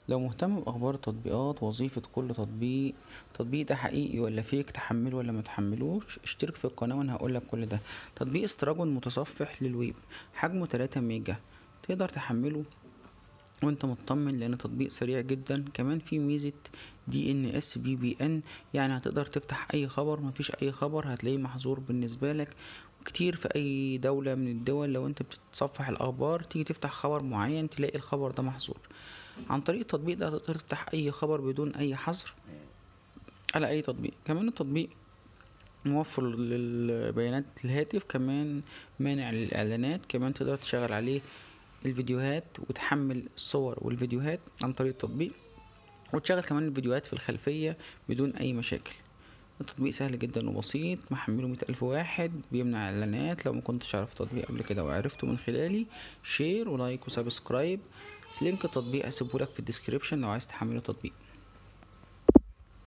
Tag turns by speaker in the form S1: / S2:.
S1: لو مهتم بأخبار التطبيقات، وظيفة كل تطبيق ده حقيقي ولا فيك، تحمله ولا ما تحملوش، اشترك في القناة وانا هقولك كل ده. تطبيق استراجون متصفح للويب، حجمه 3 ميجا، تقدر تحمله وانت مطمن لان تطبيق سريع جدا. كمان في ميزة DNS VPN، يعني هتقدر تفتح اي خبر، مفيش اي خبر هتلاقيه محظور بالنسبة لك. وكتير في اي دولة من الدول لو انت بتتصفح الاخبار تيجي تفتح خبر معين تلاقي الخبر ده محظور. عن طريق التطبيق ده تقدر تفتح اي خبر بدون اي حظر على اي تطبيق. كمان التطبيق موفر للبيانات الهاتف، كمان مانع للاعلانات. كمان تقدر تشغل عليه الفيديوهات وتحمل الصور والفيديوهات عن طريق التطبيق، وتشغل كمان الفيديوهات في الخلفية بدون اي مشاكل. التطبيق سهل جدا وبسيط، محمله 100,000 واحد، بيمنع اعلانات. لو ما كنتش عارف التطبيق قبل كده وعرفته من خلالي، شير ولايك وسبسكرايب. لينك التطبيق هسيبهولك في الديسكريبشن لو عايز تحمله تطبيق.